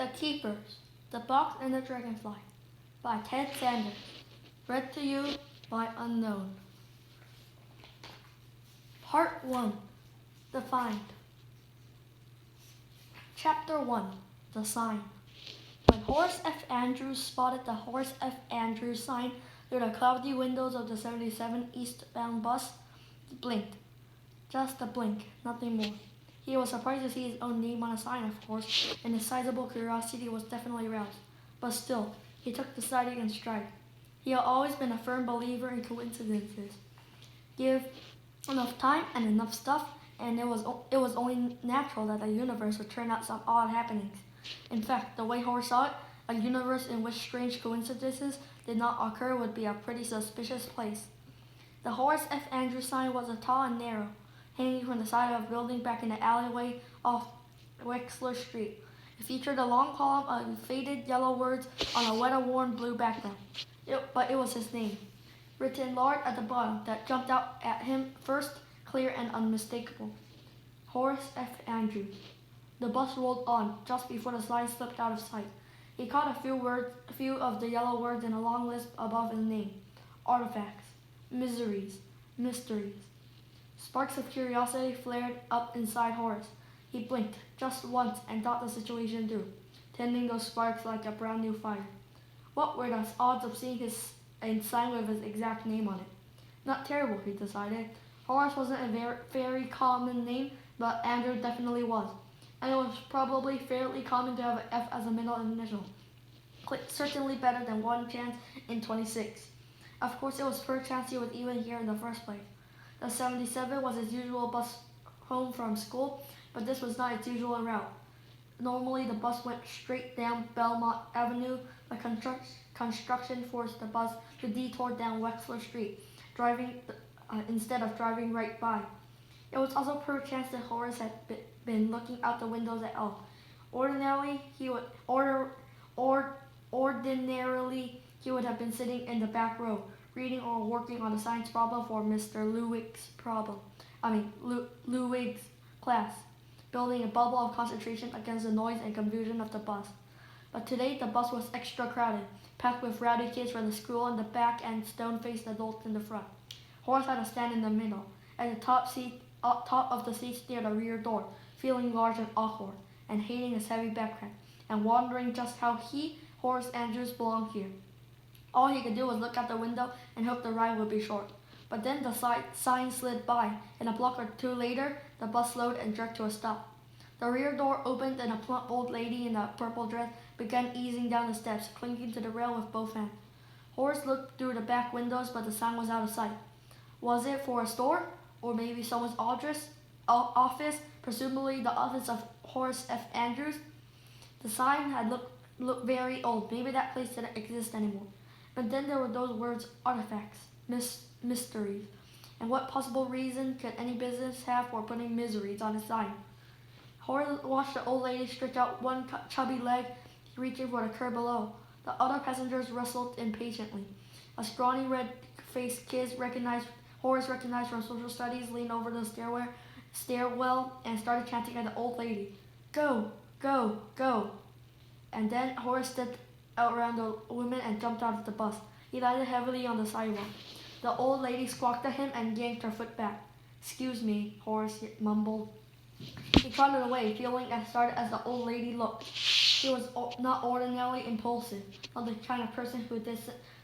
The Keepers, The Box and the Dragonfly by Ted Sanders. Read to you by Unknown. Part 1. The Find. Chapter 1. The Sign. When Horace F. Andrews spotted the Horace F. Andrews sign through the cloudy windows of the 77 eastbound bus, he blinked. Just a blink, nothing more. He was surprised to see his own name on a sign, of course, and his sizable curiosity was definitely aroused. But still, he took the sighting in stride. He had always been a firm believer in coincidences. Give enough time and enough stuff, and it was only natural that the universe would turn out some odd happenings. In fact, the way Horace saw it, a universe in which strange coincidences did not occur would be a pretty suspicious place. The Horace F. Andrews sign was tall and narrow, hanging from the side of a building back in the alleyway off Wexler Street. It featured a long column of faded yellow words on a weather-worn blue background. But it was his name, written large at the bottom, that jumped out at him first, clear and unmistakable. Horace F. Andrews. The bus rolled on just before the sign slipped out of sight. He caught a few of the yellow words in a long list above his name. Artifacts, miseries, mysteries. Sparks of curiosity flared up inside Horace. He blinked just once and thought the situation through, tending those sparks like a brand new fire. What were the odds of seeing a sign with his exact name on it? Not terrible, he decided. Horace wasn't a very common name, but Andrew definitely was. And it was probably fairly common to have an F as a middle initial. Certainly better than one chance in 26. Of course, it was per chance he was even here in the first place. The 77 was his usual bus home from school, but this was not its usual route. Normally, the bus went straight down Belmont Avenue, but construction forced the bus to detour down Wexler Street, instead of driving right by. It was also per chance that Horace had been looking out the windows at all. Ordinarily, he would have been sitting in the back row, reading or working on the science problem for Mr. Lewig's class, building a bubble of concentration against the noise and confusion of the bus. But today the bus was extra crowded, packed with rowdy kids from the school in the back and stone-faced adults in the front. Horace had to stand in the middle, at the top of the seats near the rear door, feeling large and awkward, and hating his heavy backpack, and wondering just how he, Horace Andrews, belonged here. All he could do was look out the window and hope the ride would be short. But then the sign slid by, and a block or two later, the bus slowed and jerked to a stop. The rear door opened and a plump old lady in a purple dress began easing down the steps, clinging to the rail with both hands. Horace looked through the back windows, but the sign was out of sight. Was it for a store? Or maybe someone's office, presumably the office of Horace F. Andrews? The sign had looked very old. Maybe that place didn't exist anymore. But then there were those words, artifacts, mysteries. And what possible reason could any business have for putting miseries on a sign? Horace watched the old lady stretch out one chubby leg, reaching for the curb below. The other passengers rustled impatiently. A scrawny, red-faced kid Horace recognized from social studies leaned over the stairwell and started chanting at the old lady. Go, go, go. And then Horace stepped out around the woman and jumped out of the bus. He landed heavily on the sidewalk. The old lady squawked at him and yanked her foot back. Excuse me, Horace mumbled. He trotted away, feeling as startled as the old lady looked. He was not ordinarily impulsive, not the kind of person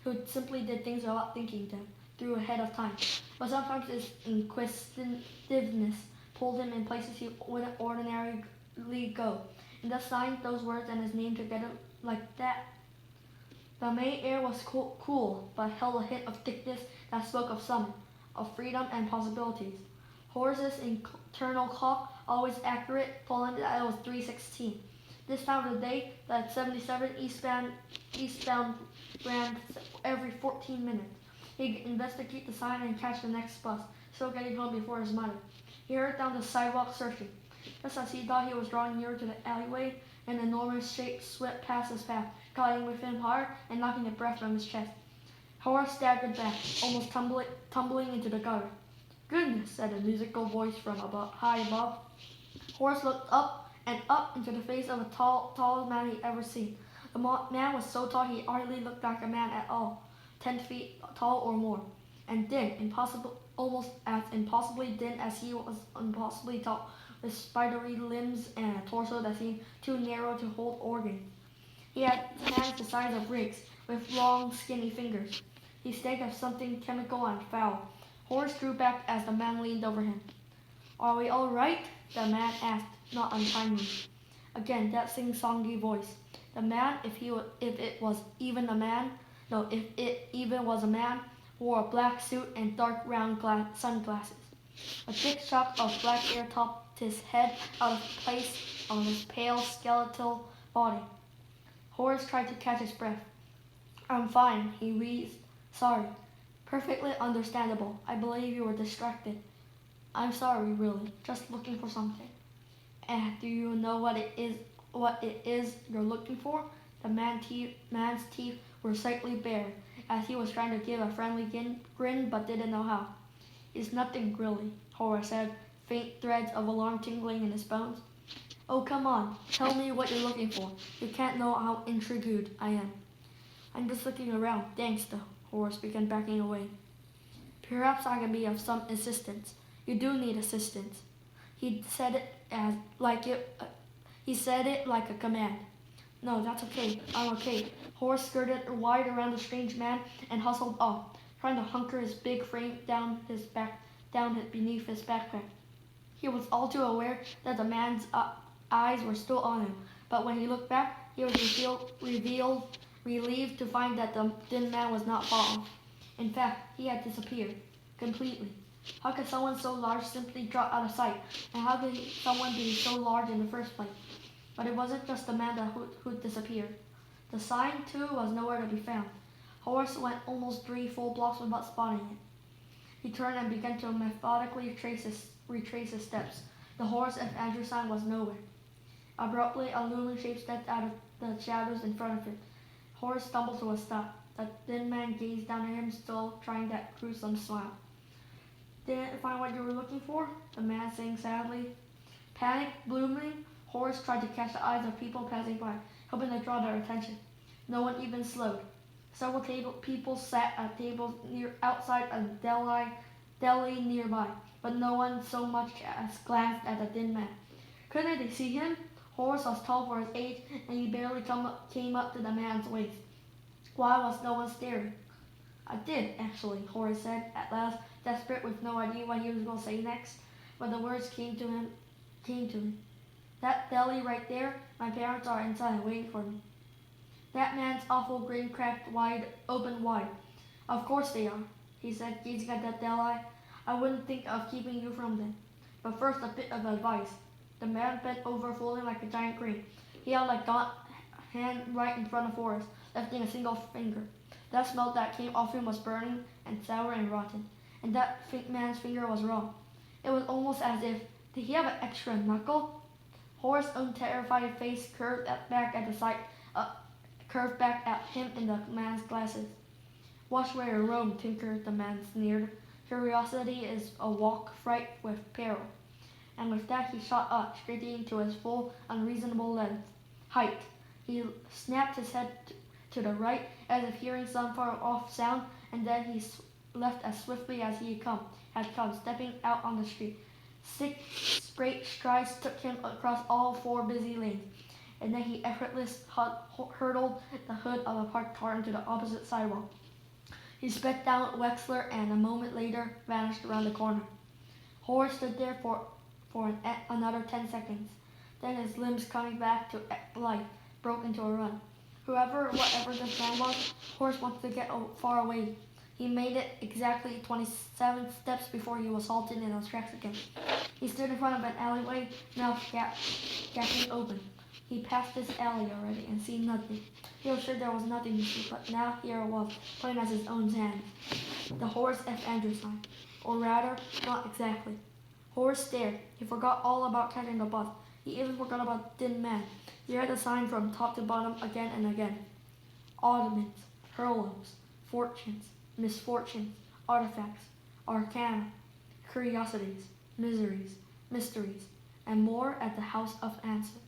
who simply did things without thinking them through ahead of time. But sometimes his inquisitiveness pulled him in places he wouldn't ordinarily go, and thus signed those words and his name together like that. The May air was cool, but held a hint of thickness that spoke of summer, of freedom and possibilities. Horace's internal clock, always accurate, told him that it was 3:16. This time of the day, that 77 eastbound ran every 14 minutes. He'd investigate the sign and catch the next bus, still getting home before his mother. He hurried down the sidewalk searching. Just as he thought he was drawing nearer to the alleyway, an enormous shape swept past his path, colliding with him hard and knocking the breath from his chest. Horace staggered back, almost tumbling into the gutter. Goodness, said a musical voice from high above. Horace looked up and up into the face of the tallest man he'd ever seen. The man was so tall he hardly looked like a man at all, 10 feet tall or more, and thin, almost as impossibly thin as he was impossibly tall, with spidery limbs and a torso that seemed too narrow to hold organs. He had hands the size of rakes, with long, skinny fingers. He stank of something chemical and foul. Horace drew back as the man leaned over him. "Are we all right?" the man asked, not unkindly. Again, that sing-songy voice. The man, if it even was a man, wore a black suit and dark round sunglasses. A thick shock of black hair topped his head out of place on his pale skeletal body. Horace tried to catch his breath. "I'm fine," he wheezed. "Sorry." "Perfectly understandable. I believe you were distracted." "I'm sorry, really. Just looking for something." "And do you know what it is you're looking for?" The man's teeth were slightly bared, as he was trying to give a friendly grin but didn't know how. "It's nothing, really," Horace said, faint threads of alarm tingling in his bones. "Oh, come on. Tell me what you're looking for. You can't know how intrigued I am." "I'm just looking around. Thanks, though." Horace began backing away. "Perhaps I can be of some assistance." "You do need assistance." He said it like a command. "No, that's okay. I'm okay." Horace skirted wide around the strange man and hustled off, trying to hunker his big frame down beneath his backpack. He was all too aware that the man's eyes were still on him, but when he looked back, he was relieved to find that the thin man was not far off. In fact, he had disappeared completely. How could someone so large simply drop out of sight? And how could someone be so large in the first place? But it wasn't just the man who'd disappeared. The sign, too, was nowhere to be found. Horace went almost 3 full blocks without spotting it. He turned and began to methodically retrace his steps. The Horace F. Andrews sign was nowhere. Abruptly, a looming shape stepped out of the shadows in front of him. Horace stumbled to a stop. The thin man gazed down at him, still trying that gruesome smile. "Didn't find what you were looking for?" the man sang sadly. Panic blooming, Horace tried to catch the eyes of people passing by, hoping to draw their attention. No one even slowed. Several people sat at tables outside a deli nearby, but no one so much as glanced at the thin man. Couldn't they see him? Horace was tall for his age, and he barely came up to the man's waist. Why was no one staring? "I did, actually," Horace said, at last, desperate with no idea what he was going to say next. But the words came to him. "That deli right there, my parents are inside waiting for me." That man's awful grin cracked open wide. "Of course they are," he said, gazing at the deli. "I wouldn't think of keeping you from them. But first, a bit of advice." The man bent over, folding like a giant crane. He held a gaunt hand right in front of Horace, lifting a single finger. That smell that came off him was burning and sour and rotten, and that man's finger was raw. It was almost as if, did he have an extra knuckle? Horace's own terrified face curved back at him in the man's glasses. "Watch where you roam, Tinker," the man sneered. "Curiosity is a walk fraught with peril." And with that he shot up, straightening to his full, unreasonable height. He snapped his head to the right, as if hearing some far-off sound, and then he left as swiftly as he had come, stepping out on the street. 6 straight strides took him across all 4 busy lanes, and then he effortlessly hurtled the hood of a parked car into the opposite sidewalk. He sped down Wexler and a moment later vanished around the corner. Horace stood there for another 10 seconds. Then his limbs coming back to life broke into a run. Whatever this man was, Horace wanted to get far away. He made it exactly 27 steps before he was halted in his tracks again. He stood in front of an alleyway, mouth gaping open. He passed this alley already and seen nothing. He was sure there was nothing to see, but now here it was, plain as his own hand. The Horace F. Andrews sign. Or rather, not exactly. Horace stared. He forgot all about catching the bus. He even forgot about the thin man. He read the sign from top to bottom again and again. Oddments, heirlooms, fortunes, misfortunes, artifacts, arcana, curiosities, miseries, mysteries, and more at the House of Answers.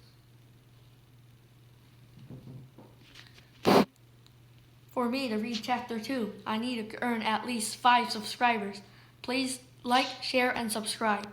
For me to read Chapter 2, I need to earn at least 5 subscribers. Please like, share, and subscribe.